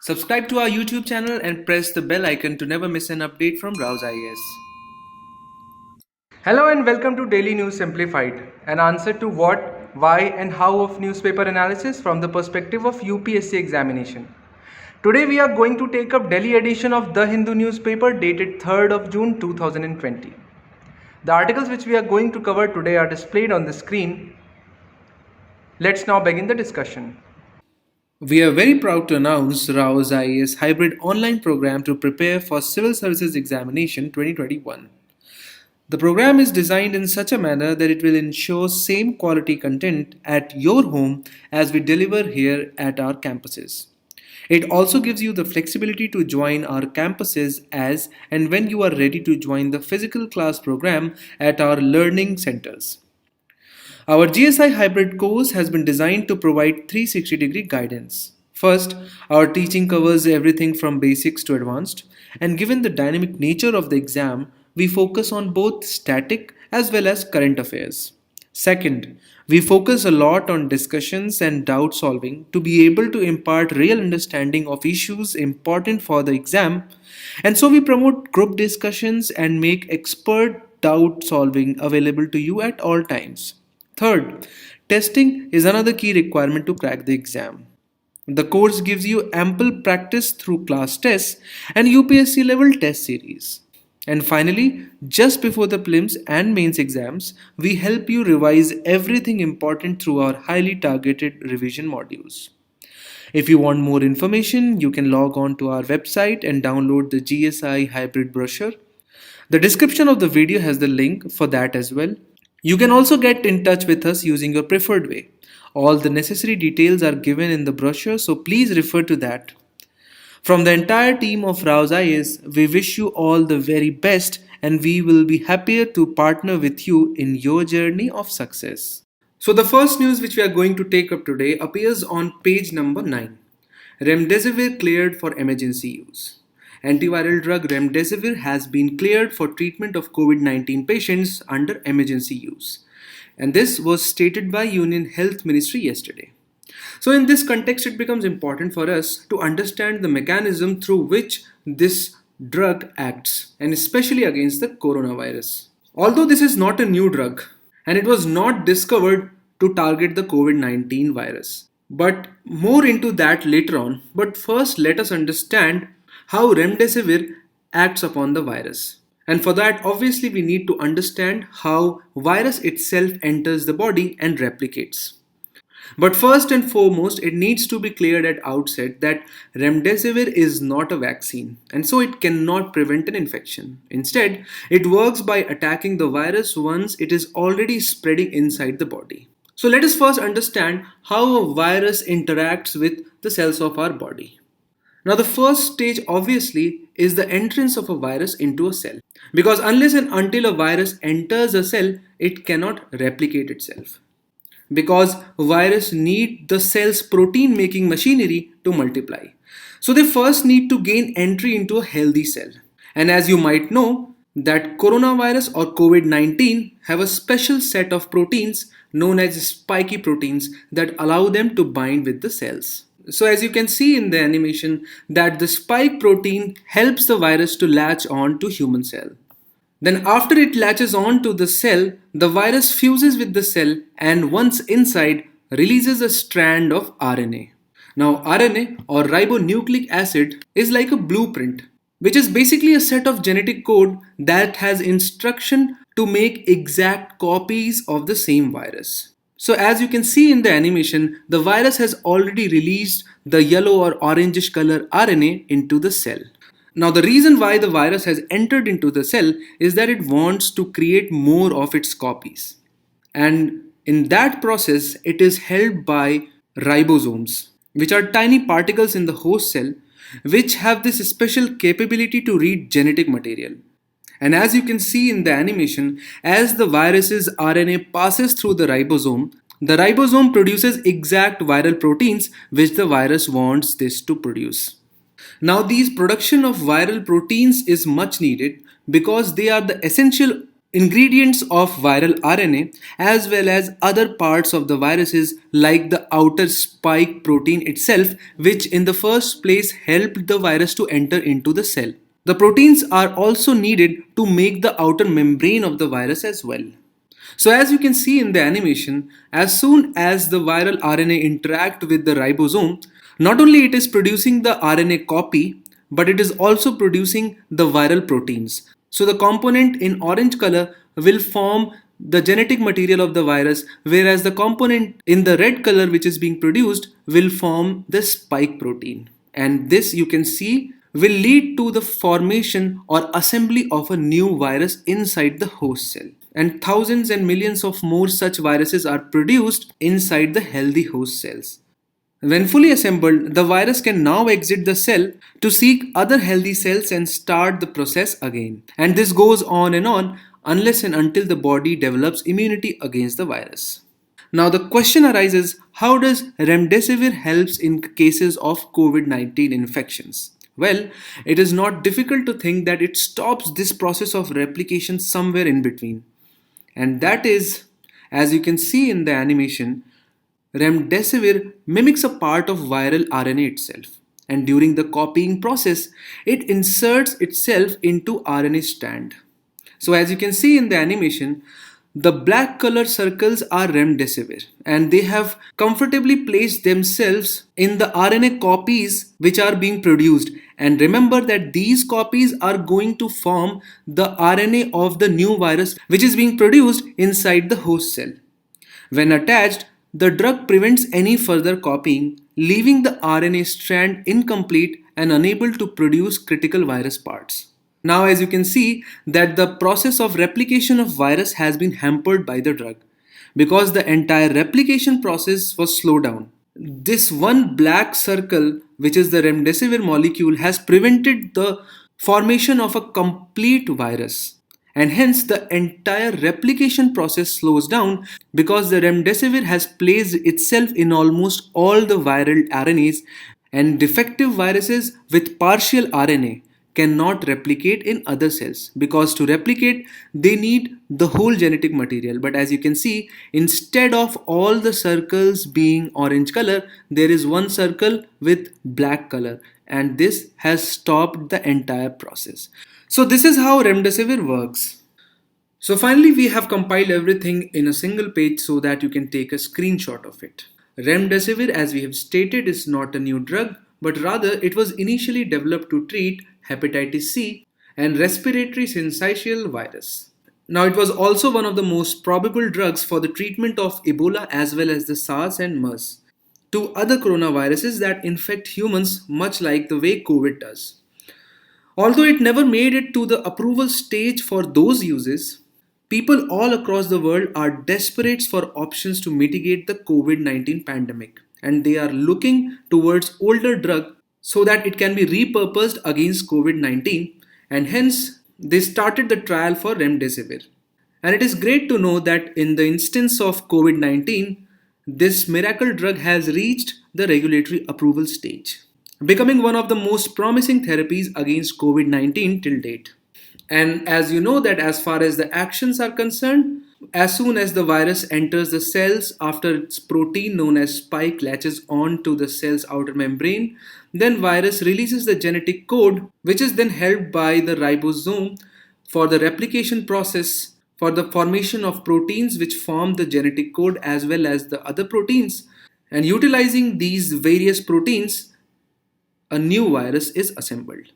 Subscribe to our YouTube channel and press the bell icon to never miss an update from RAU'S. Hello and welcome to Daily News Simplified, an answer to what, why and how of newspaper analysis from the perspective of UPSC examination. Today we are going to take up Delhi edition of The Hindu newspaper dated 3rd of June 2020. The articles which we are going to cover today are displayed on the screen. Let's now begin the discussion. We are very proud to announce RAU'S Hybrid online program to prepare for Civil Services Examination 2021. The program is designed in such a manner that it will ensure same quality content at your home as we deliver here at our campuses. It also gives you the flexibility to join our campuses as and when you are ready to join the physical class program at our learning centers. Our GSI Hybrid course has been designed to provide 360-degree guidance. First, our teaching covers everything from basics to advanced, and given the dynamic nature of the exam, we focus on both static as well as current affairs. Second, we focus a lot on discussions and doubt solving to be able to impart real understanding of issues important for the exam, and so we promote group discussions and make expert doubt solving available to you at all times. Third, testing is another key requirement to crack the exam. The course gives you ample practice through class tests and UPSC level test series. And finally, just before the prelims and mains exams, we help you revise everything important through our highly targeted revision modules. If you want more information, you can log on to our website and download the GSI Hybrid brochure. The description of the video has the link for that as well. You can also get in touch with us using your preferred way. All the necessary details are given in the brochure, so please refer to that. From the entire team of RAU'S, we wish you all the very best and we will be happier to partner with you in your journey of success. So the first news which we are going to take up today appears on page number 9. Remdesivir cleared for emergency use. Antiviral drug Remdesivir has been cleared for treatment of COVID-19 patients under emergency use. And this was stated by Union Health Ministry yesterday. So in this context, it becomes important for us to understand the mechanism through which this drug acts, and especially against the coronavirus. Although this is not a new drug, and it was not discovered to target the COVID-19 virus. But more into that later on. But first, let us understand how Remdesivir acts upon the virus. And for that, obviously, we need to understand how virus itself enters the body and replicates. But first and foremost, it needs to be cleared at outset that Remdesivir is not a vaccine, and so it cannot prevent an infection. Instead, it works by attacking the virus once it is already spreading inside the body. So let us first understand how a virus interacts with the cells of our body. Now the first stage obviously is the entrance of a virus into a cell, because unless and until a virus enters a cell, it cannot replicate itself. Because virus need the cell's protein making machinery to multiply. So they first need to gain entry into a healthy cell. And as you might know, that coronavirus or COVID-19 have a special set of proteins known as spiky proteins that allow them to bind with the cells. So as you can see in the animation that the spike protein helps the virus to latch on to human cell. Then after it latches on to the cell, the virus fuses with the cell and once inside releases a strand of RNA. Now RNA or ribonucleic acid is like a blueprint, which is basically a set of genetic code that has instruction to make exact copies of the same virus. So as you can see in the animation, the virus has already released the yellow or orangish color RNA into the cell. Now the reason why the virus has entered into the cell is that it wants to create more of its copies. And in that process, it is held by ribosomes, which are tiny particles in the host cell, which have this special capability to read genetic material. And as you can see in the animation, as the virus's RNA passes through the ribosome produces exact viral proteins which the virus wants this to produce. Now these production of viral proteins is much needed because they are the essential ingredients of viral RNA as well as other parts of the viruses like the outer spike protein itself, which in the first place helped the virus to enter into the cell. The proteins are also needed to make the outer membrane of the virus as well. So as you can see in the animation, as soon as the viral RNA interact with the ribosome, not only it is producing the RNA copy, but it is also producing the viral proteins. So the component in orange color will form the genetic material of the virus, whereas the component in the red color which is being produced will form the spike protein. And this you can see will lead to the formation or assembly of a new virus inside the host cell. And thousands and millions of more such viruses are produced inside the healthy host cells. When fully assembled, the virus can now exit the cell to seek other healthy cells and start the process again. And this goes on and on unless and until the body develops immunity against the virus. Now the question arises, how does remdesivir helps in cases of COVID-19 infections? Well, it is not difficult to think that it stops this process of replication somewhere in between. And that is, as you can see in the animation, Remdesivir mimics a part of viral RNA itself, and during the copying process, it inserts itself into RNA strand. So as you can see in the animation, the black color circles are remdesivir and they have comfortably placed themselves in the RNA copies which are being produced. And remember that these copies are going to form the RNA of the new virus which is being produced inside the host cell. When attached, the drug prevents any further copying, leaving the RNA strand incomplete and unable to produce critical virus parts. Now as you can see that the process of replication of virus has been hampered by the drug because the entire replication process was slowed down. This one black circle, which is the remdesivir molecule, has prevented the formation of a complete virus. And hence the entire replication process slows down because the remdesivir has placed itself in almost all the viral RNAs, and defective viruses with partial RNA cannot replicate in other cells because to replicate they need the whole genetic material. But as you can see, instead of all the circles being orange color, there is one circle with black color, and this has stopped the entire process. So this is how remdesivir works. So finally we have compiled everything in a single page so that you can take a screenshot of it. Remdesivir, as we have stated, is not a new drug, but rather it was initially developed to treat hepatitis C and respiratory syncytial virus. Now it was also one of the most probable drugs for the treatment of Ebola as well as the SARS and MERS, two other coronaviruses that infect humans much like the way COVID does. Although it never made it to the approval stage for those uses, people all across the world are desperate for options to mitigate the COVID-19 pandemic, and they are looking towards older drug so that it can be repurposed against COVID-19, and hence they started the trial for remdesivir. And it is great to know that in the instance of COVID-19, this miracle drug has reached the regulatory approval stage, becoming one of the most promising therapies against COVID-19 till date. And as you know that as far as the actions are concerned, as soon as the virus enters the cells after its protein known as spike latches on to the cell's outer membrane, then virus releases the genetic code which is then held by the ribosome for the replication process for the formation of proteins which form the genetic code as well as the other proteins. And utilizing these various proteins, a new virus is assembled.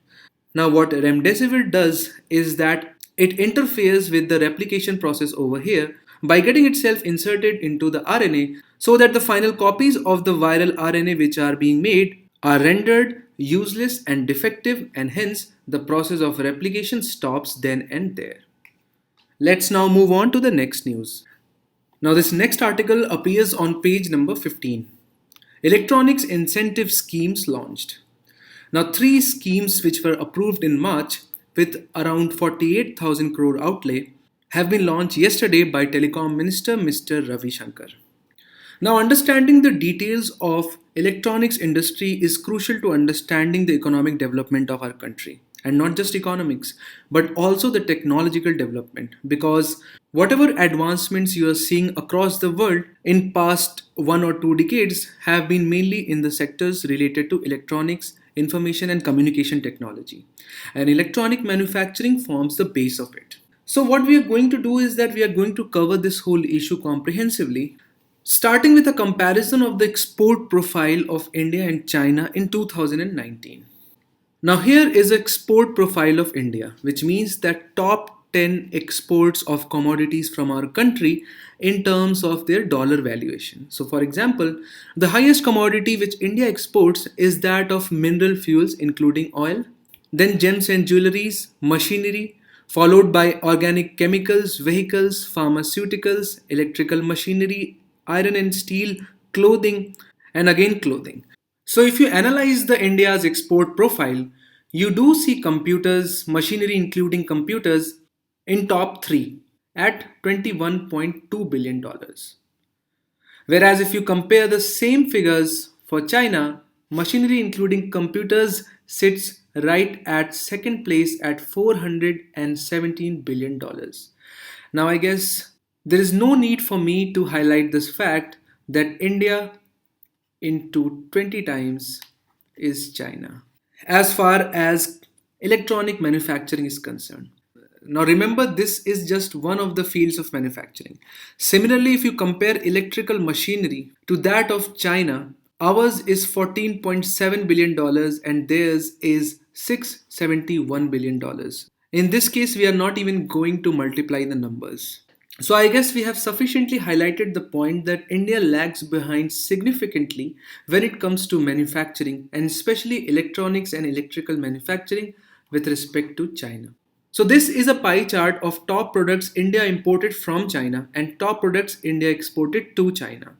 Now what remdesivir does is that it interferes with the replication process over here by getting itself inserted into the RNA so that the final copies of the viral RNA which are being made are rendered useless and defective, and hence the process of replication stops then and there. Let's now move on to the next news. Now this next article appears on page number 15. Electronics incentive schemes launched. Now, three schemes which were approved in March with around 48,000 crore outlay have been launched yesterday by Telecom Minister Mr. Ravi Shankar. Now, understanding the details of electronics industry is crucial to understanding the economic development of our country. and not just economics, but also the technological development. Because whatever advancements you are seeing across the world in past 1 or 2 decades have been mainly in the sectors related to electronics, information and communication technology. And electronic manufacturing forms the base of it. So what we are going to do is that we are going to cover this whole issue comprehensively, starting with a comparison of the export profile of India and China in 2019. Now here is export profile of India, which means that top 10 exports of commodities from our country in terms of their dollar valuation. So for example, the highest commodity which India exports is that of mineral fuels including oil, then gems and jewelries, machinery, followed by organic chemicals, vehicles, pharmaceuticals, electrical machinery, iron and steel, clothing, and again clothing. So if you analyze the India's export profile, you do see computers, machinery including computers, in top 3 at $21.2 billion. Whereas if you compare the same figures for China, machinery including computers sits right at second place at $417 billion. Now I guess there is no need for me to highlight this fact that India into 20 times is China as far as electronic manufacturing is concerned. Now remember, this is just one of the fields of manufacturing. Similarly, if you compare electrical machinery to that of China, ours is $14.7 billion and theirs is $671 billion. In this case, we are not even going to multiply the numbers. So I guess we have sufficiently highlighted the point that India lags behind significantly when it comes to manufacturing, and especially electronics and electrical manufacturing with respect to China. So this is a pie chart of top products India imported from China and top products India exported to China.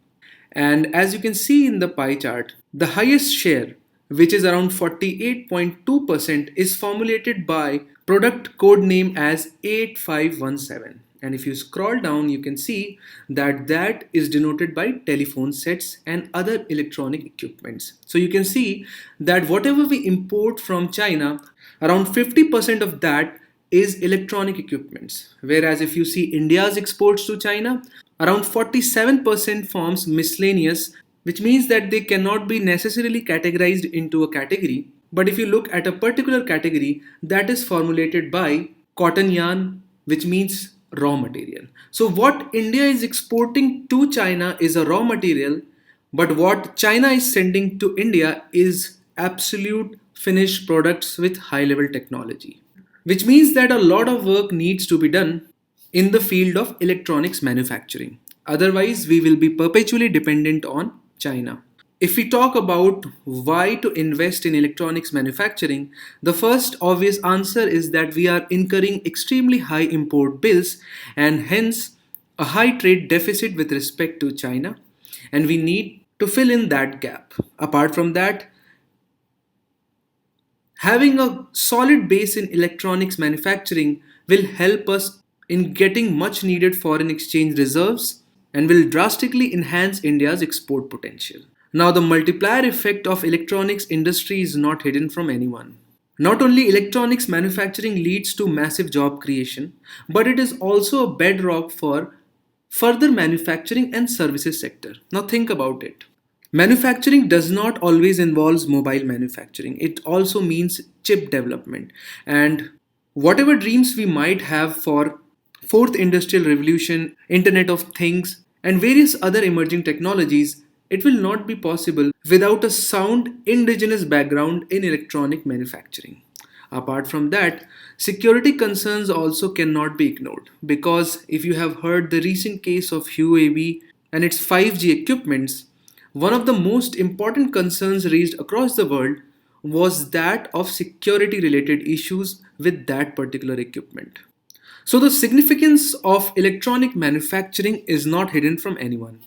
And as you can see in the pie chart, the highest share, which is around 48.2%, is formulated by product code name as 8517. And if you scroll down, you can see that that is denoted by telephone sets and other electronic equipments. So you can see that whatever we import from China, around 50% of that is electronic equipments. Whereas if you see India's exports to China, around 47% forms miscellaneous, which means that they cannot be necessarily categorized into a category. But if you look at a particular category, that is formulated by cotton yarn, which means raw material. So what India is exporting to China is a raw material, but what China is sending to India is absolute finished products with high level technology, which means that a lot of work needs to be done in the field of electronics manufacturing. Otherwise, we will be perpetually dependent on China. If we talk about why to invest in electronics manufacturing, the first obvious answer is that we are incurring extremely high import bills and hence a high trade deficit with respect to China, and we need to fill in that gap. Apart from that, having a solid base in electronics manufacturing will help us in getting much needed foreign exchange reserves and will drastically enhance India's export potential. Now, the multiplier effect of electronics industry is not hidden from anyone. Not only electronics manufacturing leads to massive job creation, but it is also a bedrock for further manufacturing and services sector. Now think about it. Manufacturing does not always involve mobile manufacturing. It also means chip development. And whatever dreams we might have for fourth industrial revolution, internet of things and various other emerging technologies, it will not be possible without a sound indigenous background in electronic manufacturing. Apart from that, security concerns also cannot be ignored, because if you have heard the recent case of UAV and its 5G equipments, one of the most important concerns raised across the world was that of security related issues with that particular equipment. So the significance of electronic manufacturing is not hidden from anyone.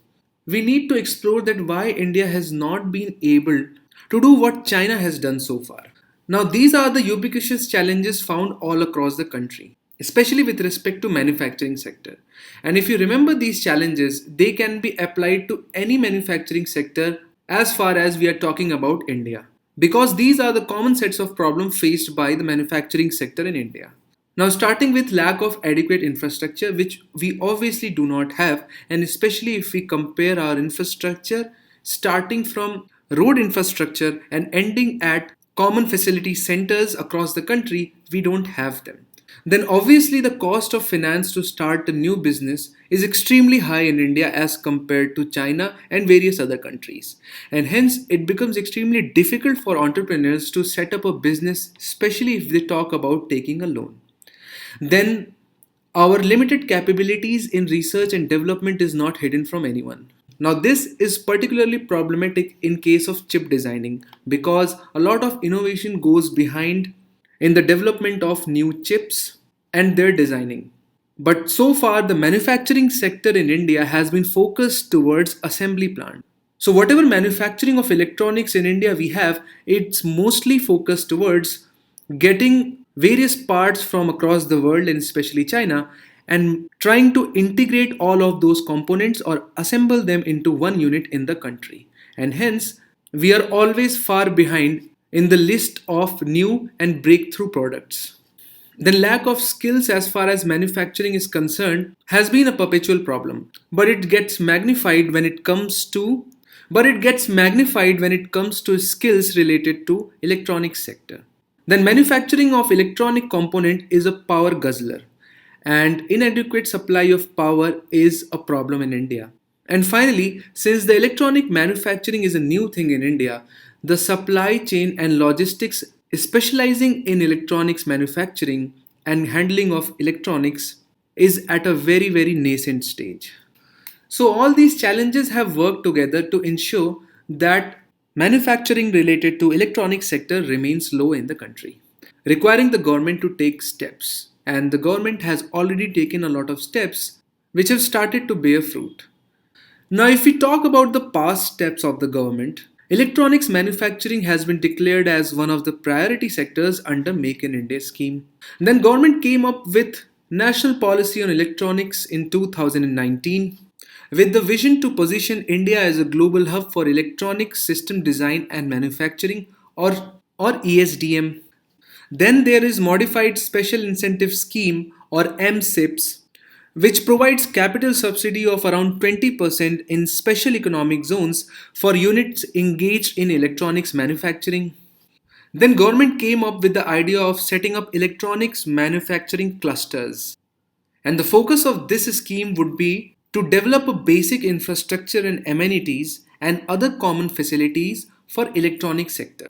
We need to explore that why India has not been able to do what China has done so far. Now, these are the ubiquitous challenges found all across the country, especially with respect to manufacturing sector. And if you remember these challenges, they can be applied to any manufacturing sector as far as we are talking about India. because these are the common sets of problems faced by the manufacturing sector in India. Now, starting with lack of adequate infrastructure, which we obviously do not have, and especially if we compare our infrastructure starting from road infrastructure and ending at common facility centers across the country, we don't have them. Then, obviously, the cost of finance to start a new business is extremely high in India as compared to China and various other countries. And hence, it becomes extremely difficult for entrepreneurs to set up a business, especially if they talk about taking a loan. Then our limited capabilities in research and development is not hidden from anyone. Now, this is particularly problematic in case of chip designing because a lot of innovation goes behind in the development of new chips and their designing. But so far, the manufacturing sector in India has been focused towards assembly plant. So, whatever manufacturing of electronics in India we have, it's mostly focused towards getting various parts from across the world and especially China and trying to integrate all of those components or assemble them into one unit in the country. And hence, we are always far behind in the list of new and breakthrough products. The lack of skills as far as manufacturing is concerned has been a perpetual problem, but it gets magnified when it comes to skills related to electronics sector. Then manufacturing of electronic component is a power guzzler and inadequate supply of power is a problem in India. And finally, since the electronic manufacturing is a new thing in India, the supply chain and logistics specializing in electronics manufacturing and handling of electronics is at a very nascent stage. So all these challenges have worked together to ensure that manufacturing related to electronic sector remains low in the country, requiring the government to take steps. And the government has already taken a lot of steps which have started to bear fruit. Now, if we talk about the past steps of the government, electronics manufacturing has been declared as one of the priority sectors under Make in India scheme. Then government came up with National Policy on Electronics in 2019 with the vision to position India as a global hub for electronic system design and manufacturing or ESDM. Then there is Modified Special Incentive Scheme or MSIPS, which provides capital subsidy of around 20% in special economic zones for units engaged in electronics manufacturing. Then government came up with the idea of setting up electronics manufacturing clusters. And the focus of this scheme would be to develop a basic infrastructure and amenities and other common facilities for electronic sector.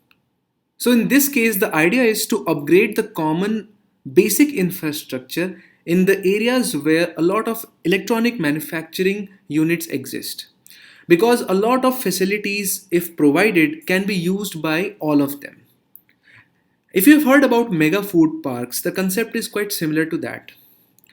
So in this case, the idea is to upgrade the common basic infrastructure in the areas where a lot of electronic manufacturing units exist. Because a lot of facilities, if provided, can be used by all of them. If you've heard about mega food parks, the concept is quite similar to that.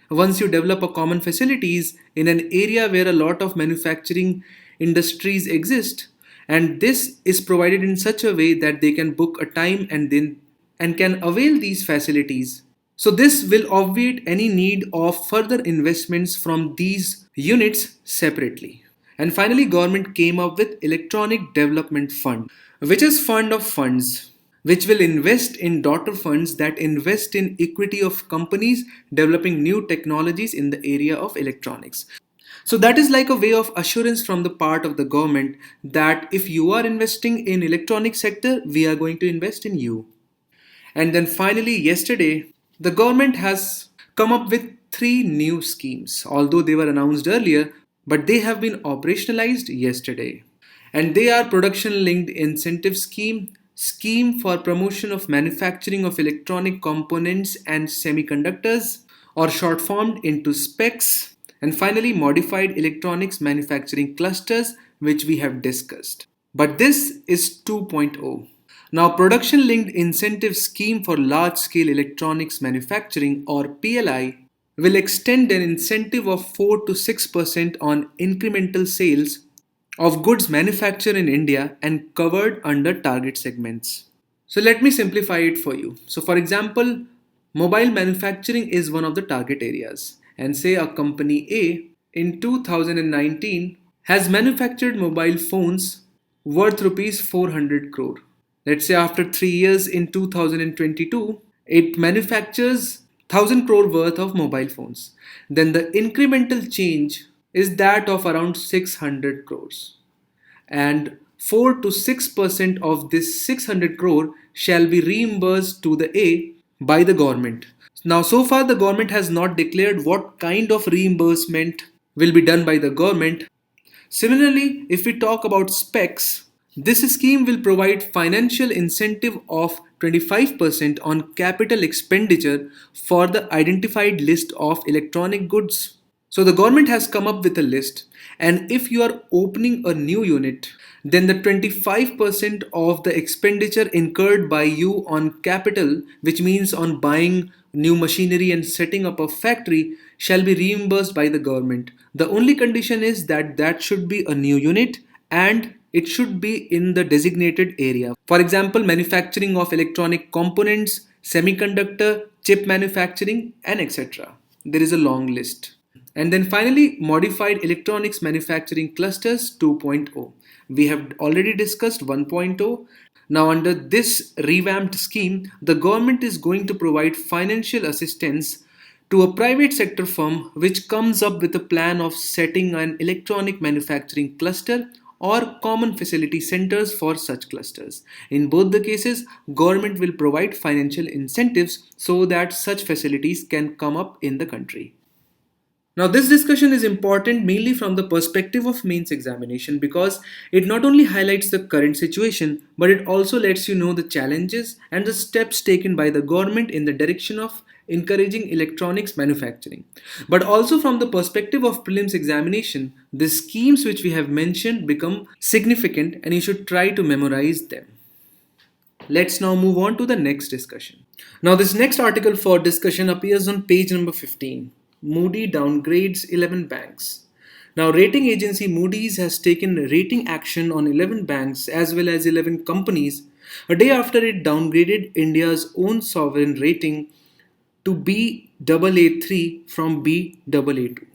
Once you develop a common facilities in an area where a lot of manufacturing industries exist, and this is provided in such a way that they can book a time and can avail these facilities. So this will obviate any need of further investments from these units separately. And finally, government came up with Electronic Development Fund, which is fund of funds, which will invest in daughter funds that invest in equity of companies developing new technologies in the area of electronics. So that is like a way of assurance from the part of the government that if you are investing in electronic sector, we are going to invest in you. And then finally, yesterday, the government has come up with three new schemes, although they were announced earlier, but they have been operationalized yesterday. And they are Production Linked Incentive Scheme, Scheme for Promotion of Manufacturing of Electronic Components and Semiconductors, or short formed into SPECS, and finally Modified Electronics Manufacturing Clusters, which we have discussed. But this is 2.0. Now, Production Linked Incentive Scheme for Large Scale Electronics Manufacturing or PLI will extend an incentive of 4 to 6% on incremental sales of goods manufactured in India and covered under target segments. So let me simplify it for you. So for example, mobile manufacturing is one of the target areas, and say a company A in 2019 has manufactured mobile phones worth rupees 400 crore. Let's say after 3 years in 2022, it manufactures 1000 crore worth of mobile phones. Then the incremental change is that of around 600 crores. And 4 to 6% of this 600 crore shall be reimbursed to the A by the government. Now, so far, the government has not declared what kind of reimbursement will be done by the government. Similarly, if we talk about specs, this scheme will provide financial incentive of 25% on capital expenditure for the identified list of electronic goods. So the government has come up with a list, and if you are opening a new unit, then the 25% of the expenditure incurred by you on capital, which means on buying new machinery and setting up a factory, shall be reimbursed by the government. The only condition is that that should be a new unit and it should be in the designated area. For example, manufacturing of electronic components, semiconductor, chip manufacturing, and etc. There is a long list. And then finally, modified electronics manufacturing clusters 2.0. We have already discussed 1.0. Now, under this revamped scheme, the government is going to provide financial assistance to a private sector firm which comes up with a plan of setting an electronic manufacturing cluster or common facility centers for such clusters. In both the cases, government will provide financial incentives so that such facilities can come up in the country. Now, this discussion is important mainly from the perspective of mains examination because it not only highlights the current situation but it also lets you know the challenges and the steps taken by the government in the direction of encouraging electronics manufacturing. But also from the perspective of prelims examination, the schemes which we have mentioned become significant and you should try to memorize them. Let's now move on to the next discussion. Now, this next article for discussion appears on page number 15. Moody downgrades 11 banks. Now, rating agency Moody's has taken rating action on 11 banks as well as 11 companies a day after it downgraded India's own sovereign rating to Baa3 from Baa2.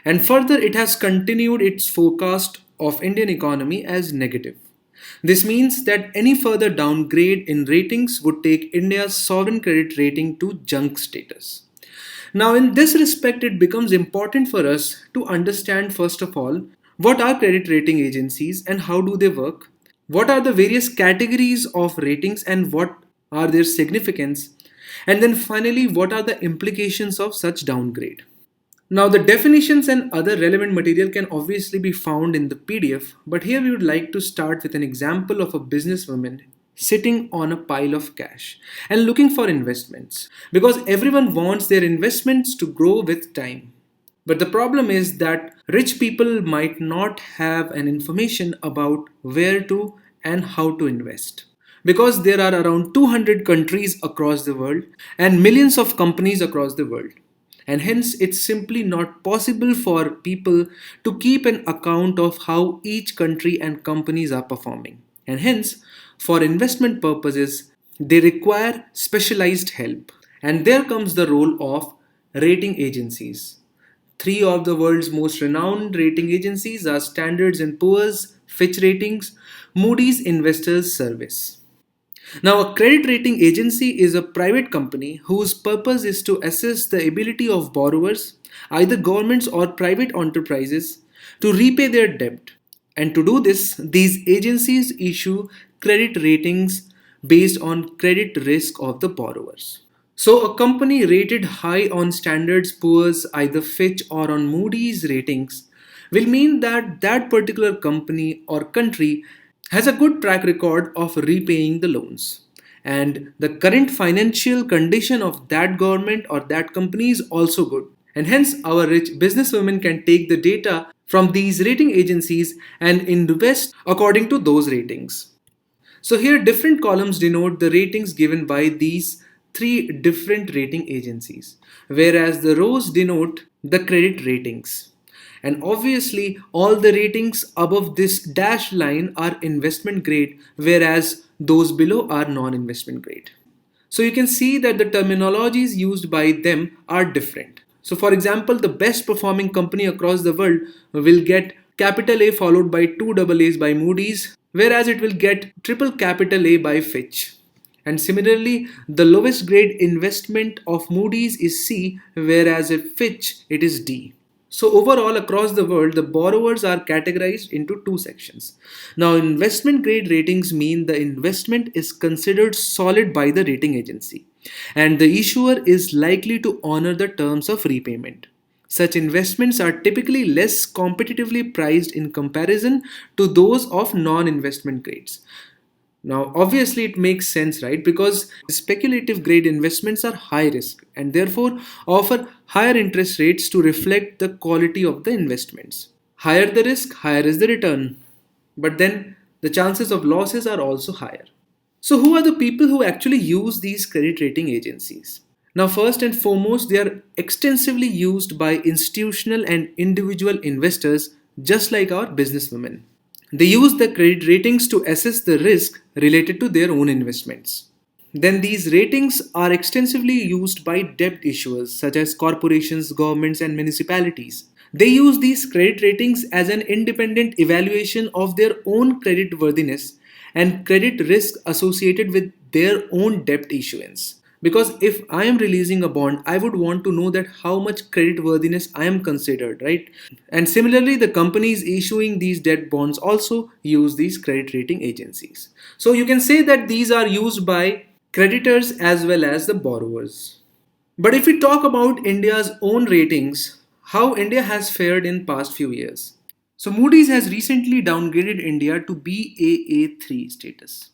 And further, it has continued its forecast of Indian economy as negative. This means that any further downgrade in ratings would take India's sovereign credit rating to junk status. Now, in this respect, it becomes important for us to understand, first of all, what are credit rating agencies and how do they work? What are the various categories of ratings and what are their significance? And then finally, what are the implications of such downgrade? Now, the definitions and other relevant material can obviously be found in the PDF, but here we would like to start with an example of a businesswoman sitting on a pile of cash and looking for investments because everyone wants their investments to grow with time. But the problem is that rich people might not have an information about where to and how to invest because there are around 200 countries across the world and millions of companies across the world. And hence, it's simply not possible for people to keep an account of how each country and companies are performing. And hence, for investment purposes, they require specialized help. And there comes the role of rating agencies. Three of the world's most renowned rating agencies are Standards and Poor's, Fitch Ratings, Moody's Investors Service. Now, a credit rating agency is a private company whose purpose is to assess the ability of borrowers, either governments or private enterprises, to repay their debt. And to do this, these agencies issue credit ratings based on credit risk of the borrowers. So, a company rated high on Standards Poor's, either Fitch or on Moody's ratings, will mean that that particular company or country has a good track record of repaying the loans. And the current financial condition of that government or that company is also good. And hence, our rich businesswomen can take the data from these rating agencies and invest according to those ratings. So, here different columns denote the ratings given by these three different rating agencies, whereas the rows denote the credit ratings. And obviously, all the ratings above this dashed line are investment grade, whereas those below are non investment grade. So you can see that the terminologies used by them are different. So, for example, the best performing company across the world will get capital A followed by two double A's by Moody's, whereas it will get triple capital A by Fitch. And similarly, the lowest grade investment of Moody's is C, whereas at Fitch it is D. So overall, across the world, the borrowers are categorized into two sections. Now, investment grade ratings mean the investment is considered solid by the rating agency, and the issuer is likely to honor the terms of repayment. Such investments are typically less competitively priced in comparison to those of non-investment grades. Now, obviously, it makes sense, right? Because speculative grade investments are high risk and therefore offer higher interest rates to reflect the quality of the investments. Higher the risk, higher is the return. But then the chances of losses are also higher. So, who are the people who actually use these credit rating agencies? Now, first and foremost, they are extensively used by institutional and individual investors, just like our businesswomen. They use the credit ratings to assess the risk related to their own investments. Then these ratings are extensively used by debt issuers such as corporations, governments, and municipalities. They use these credit ratings as an independent evaluation of their own credit worthiness and credit risk associated with their own debt issuance. Because if I am releasing a bond, I would want to know that how much credit worthiness I am considered, right? And similarly, the companies issuing these debt bonds also use these credit rating agencies. So you can say that these are used by creditors as well as the borrowers. But if we talk about India's own ratings, how India has fared in past few years. So Moody's has recently downgraded India to Baa3 status.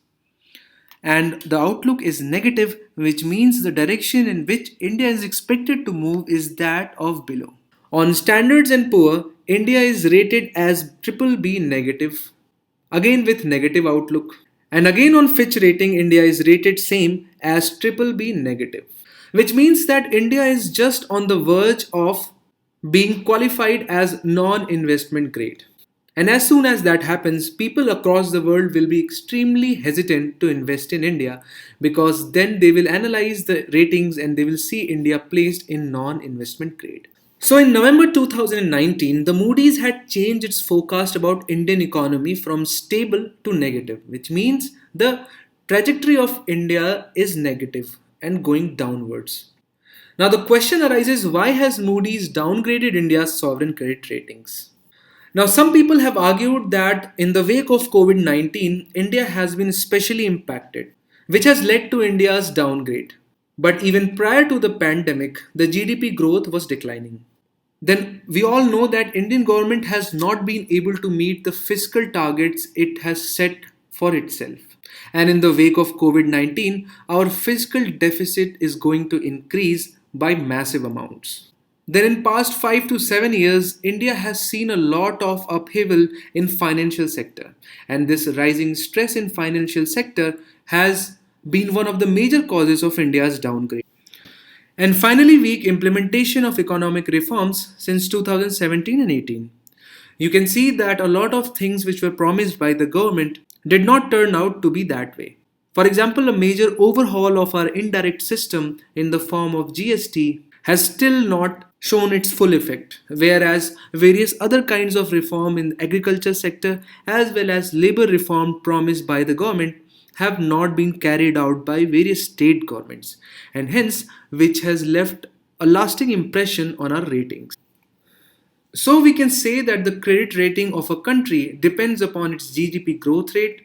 And the outlook is negative, which means the direction in which India is expected to move is that of below. On standards and poor, India is rated as triple B negative, again with negative outlook. And again on Fitch rating, India is rated same as triple B negative, which means that India is just on the verge of being qualified as non-investment grade. And as soon as that happens, people across the world will be extremely hesitant to invest in India because then they will analyze the ratings and they will see India placed in non investment grade. So in November 2019, the Moody's had changed its forecast about Indian economy from stable to negative, which means the trajectory of India is negative and going downwards. Now the question arises, why has Moody's downgraded India's sovereign credit ratings? Now, some people have argued that in the wake of COVID 19, India has been especially impacted, which has led to India's downgrade. But even prior to the pandemic, the GDP growth was declining. Then we all know that Indian government has not been able to meet the fiscal targets it has set for itself. And in the wake of COVID-19, our fiscal deficit is going to increase by massive amounts. Then in past 5 to 7 years, India has seen a lot of upheaval in financial sector, and this rising stress in financial sector has been one of the major causes of India's downgrade. And finally, weak implementation of economic reforms since 2017 and 18. You can see that a lot of things which were promised by the government did not turn out to be that way. For example, a major overhaul of our indirect system in the form of GST has still not shown its full effect, whereas various other kinds of reform in the agriculture sector as well as labor reform promised by the government have not been carried out by various state governments, and hence which has left a lasting impression on our ratings. So we can say that the credit rating of a country depends upon its GDP growth rate,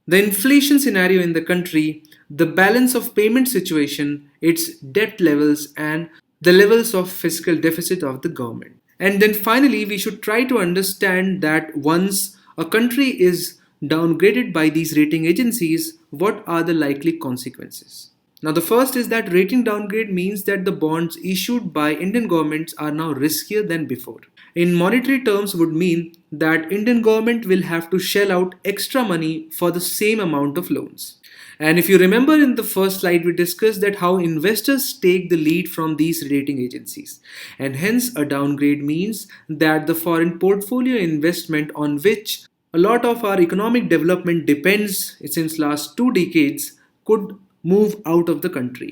the inflation scenario in the country, the balance of payment situation, its debt levels, and the levels of fiscal deficit of the government. And then finally, we should try to understand that once a country is downgraded by these rating agencies, what are the likely consequences? Now, the first is that rating downgrade means that the bonds issued by Indian governments are now riskier than before. In monetary terms would mean that Indian government will have to shell out extra money for the same amount of loans. And if you remember in the first slide, we discussed that how investors take the lead from these rating agencies. And hence a downgrade means that the foreign portfolio investment on which a lot of our economic development depends since last 2 decades could move out of the country.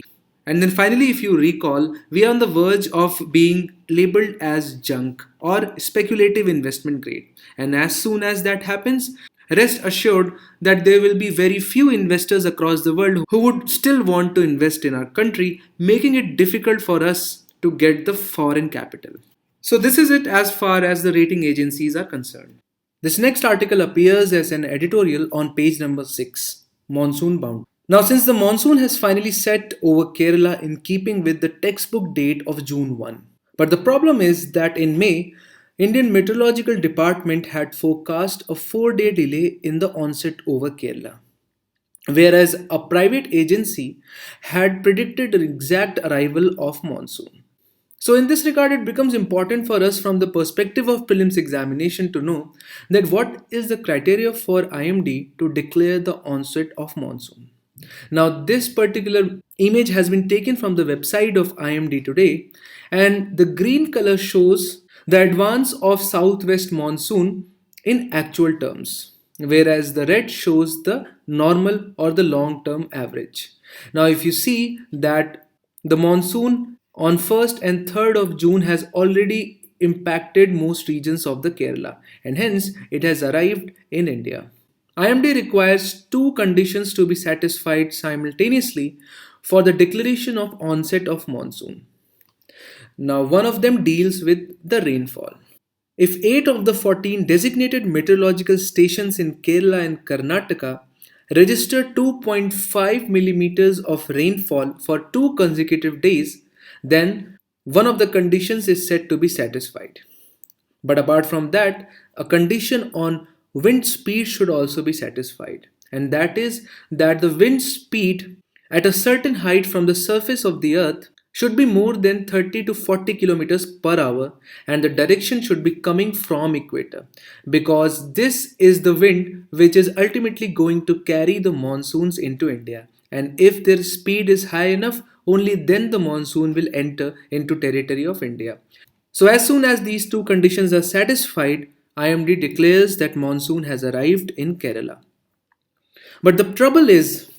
And then finally, if you recall, we are on the verge of being labeled as junk or speculative investment grade. And as soon as that happens, rest assured that there will be very few investors across the world who would still want to invest in our country, making it difficult for us to get the foreign capital. So, this is it as far as the rating agencies are concerned. This next article appears as an editorial on page number 6, Monsoon Bound. Now, since the monsoon has finally set over Kerala in keeping with the textbook date of June 1, but the problem is that in May, Indian Meteorological Department had forecast a 4-day delay in the onset over Kerala, whereas a private agency had predicted the exact arrival of monsoon. So, in this regard, it becomes important for us from the perspective of prelims examination to know that what is the criteria for IMD to declare the onset of monsoon. Now, this particular image has been taken from the website of IMD today, and the green color shows the advance of southwest monsoon in actual terms, whereas the red shows the normal or the long term average. Now, if you see that the monsoon on 1st and 3rd of June has already impacted most regions of the Kerala, and hence it has arrived in India. IMD requires two conditions to be satisfied simultaneously for the declaration of onset of monsoon. Now, one of them deals with the rainfall. If 8 of the 14 designated meteorological stations in Kerala and Karnataka register 2.5 millimeters of rainfall for 2 consecutive days, then one of the conditions is said to be satisfied. But apart from that, a condition on wind speed should also be satisfied, and that is that the wind speed at a certain height from the surface of the earth should be more than 30 to 40 kilometers per hour, and the direction should be coming from equator, because this is the wind which is ultimately going to carry the monsoons into India, and if their speed is high enough, only then the monsoon will enter into territory of India. So as soon as these two conditions are satisfied, IMD declares that monsoon has arrived in Kerala. But the trouble is,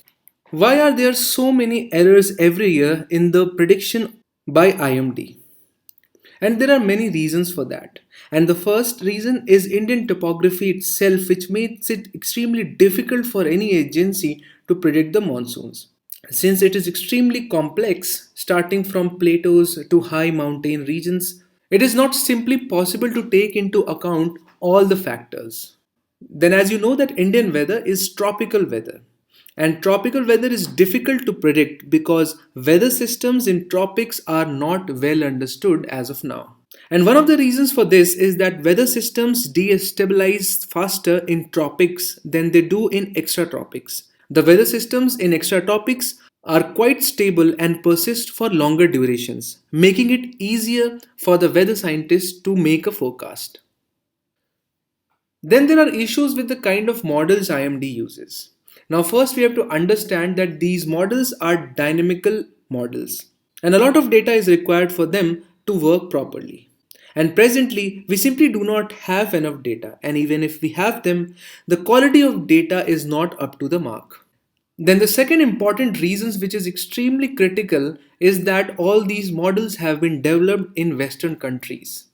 why are there so many errors every year in the prediction by IMD? And there are many reasons for that. And the first reason is Indian topography itself, which makes it extremely difficult for any agency to predict the monsoons. Since it is extremely complex, starting from plateaus to high mountain regions, it is not simply possible to take into account all the factors. Then, as you know, that Indian weather is tropical weather. And tropical weather is difficult to predict because weather systems in tropics are not well understood as of now. And one of the reasons for this is that weather systems destabilize faster in tropics than they do in extratropics. The weather systems in extratropics are quite stable and persist for longer durations, making it easier for the weather scientists to make a forecast. Then there are issues with the kind of models IMD uses. Now, first, we have to understand that these models are dynamical models, and a lot of data is required for them to work properly. And presently, we simply do not have enough data, and even if we have them, the quality of data is not up to the mark. Then, the second important reason, which is extremely critical, is that all these models have been developed in Western countries.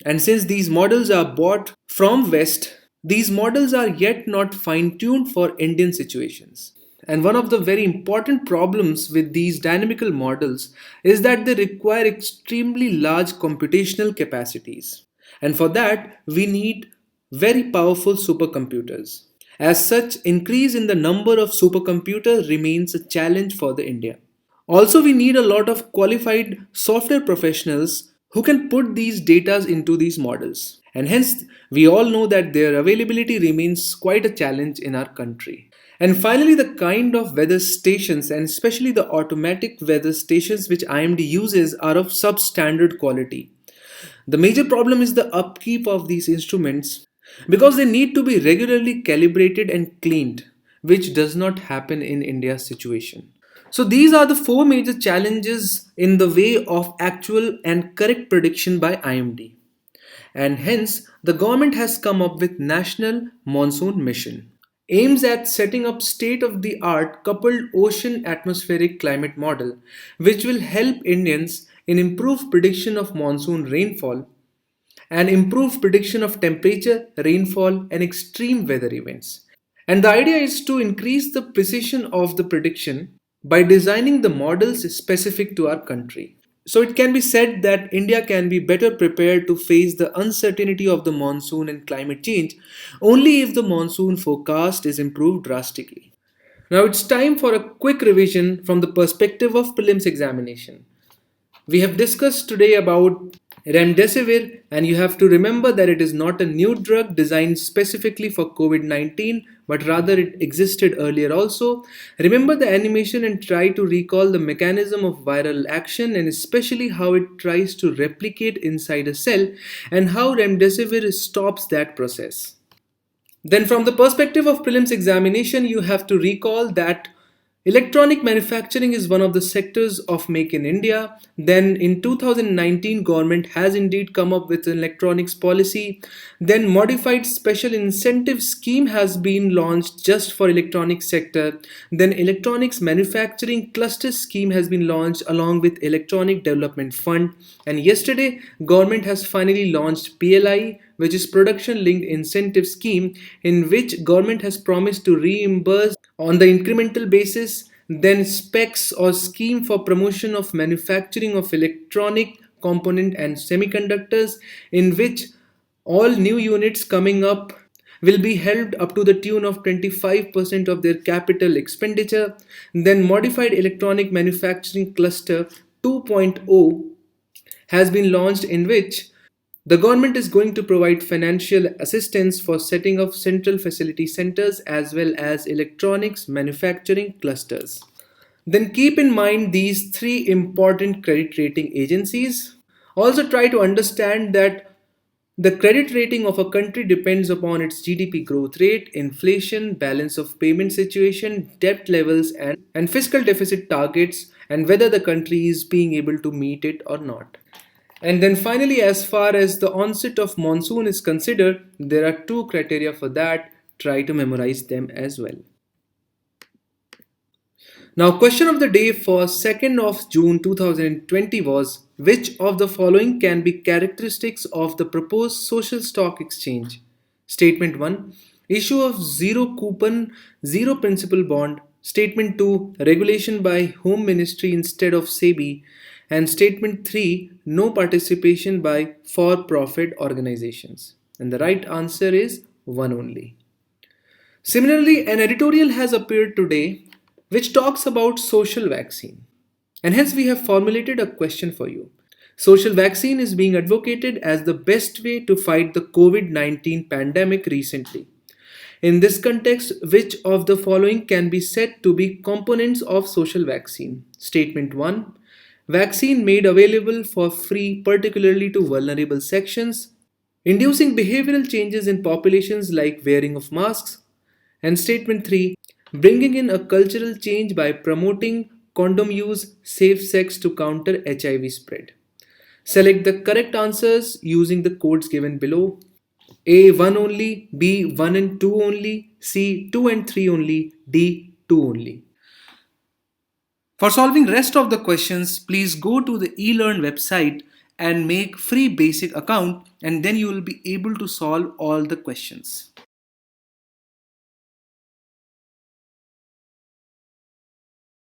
And since these models are bought from West, these models are yet not fine tuned for Indian situations. And one of the very important problems with these dynamical models is that they require extremely large computational capacities. And for that, we need very powerful supercomputers. As such, increase in the number of supercomputers remains a challenge for the India. Also, we need a lot of qualified software professionals who can put these data into these models. And hence, we all know that their availability remains quite a challenge in our country. And finally, the kind of weather stations, and especially the automatic weather stations which IMD uses, are of substandard quality. The major problem is the upkeep of these instruments because they need to be regularly calibrated and cleaned, which does not happen in India's situation. So, these are the four major challenges in the way of actual and correct prediction by IMD. And hence, the government has come up with National Monsoon Mission. aims at setting up state-of-the-art coupled ocean atmospheric climate model, which will help Indians in improved prediction of monsoon rainfall and improved prediction of temperature, rainfall, and extreme weather events. And the idea is to increase the precision of the prediction by designing the models specific to our country. So it can be said that India can be better prepared to face the uncertainty of the monsoon and climate change only if the monsoon forecast is improved drastically. Now it's time for a quick revision from the perspective of prelims examination. We have discussed today about Remdesivir, and you have to remember that it is not a new drug designed specifically for COVID 19, but rather it existed earlier also. Remember the animation and try to recall the mechanism of viral action and especially how it tries to replicate inside a cell and how Remdesivir stops that process. Then, from the perspective of prelims examination, you have to recall that electronic manufacturing is one of the sectors of Make in India. Then, in 2019, government has indeed come up with an electronics policy. Then, modified special incentive scheme has been launched just for electronics sector. Then, electronics manufacturing cluster scheme has been launched along with electronic development fund. And yesterday, government has finally launched PLI, which is production linked incentive scheme, in which government has promised to reimburse on the incremental basis. Then specs or scheme for promotion of manufacturing of electronic component and semiconductors, in which all new units coming up will be held up to the tune of 25% of their capital expenditure. Then modified electronic manufacturing cluster 2.0 has been launched, in which the government is going to provide financial assistance for setting up central facility centers as well as electronics manufacturing clusters. Then keep in mind these three important credit rating agencies. Also try to understand that the credit rating of a country depends upon its GDP growth rate, inflation, balance of payment situation, debt levels, and fiscal deficit targets, and whether the country is being able to meet it or not. And then finally, as far as the onset of monsoon is considered, there are two criteria for that. Try to memorize them as well. Now, question of the day for 2nd of June 2020 was, which of the following can be characteristics of the proposed social stock exchange? Statement 1, issue of zero coupon, zero principal bond. Statement 2, regulation by Home Ministry instead of SEBI. And statement 3, no participation by for-profit organizations. And the right answer is 1 only. Similarly, an editorial has appeared today which talks about social vaccine. And hence we have formulated a question for you. Social vaccine is being advocated as the best way to fight the COVID-19 pandemic recently. In this context, which of the following can be said to be components of social vaccine? Statement 1, vaccine made available for free particularly to vulnerable sections, inducing behavioral changes in populations like wearing of masks. And statement 3, bringing in a cultural change by promoting condom use, safe sex to counter HIV spread. Select the correct answers using the codes given below. A 1 only, B 1 and 2 only, C 2 and 3 only, D 2 only. For solving rest of the questions, please go to the ELEARN website and make free basic account, and then you will be able to solve all the questions.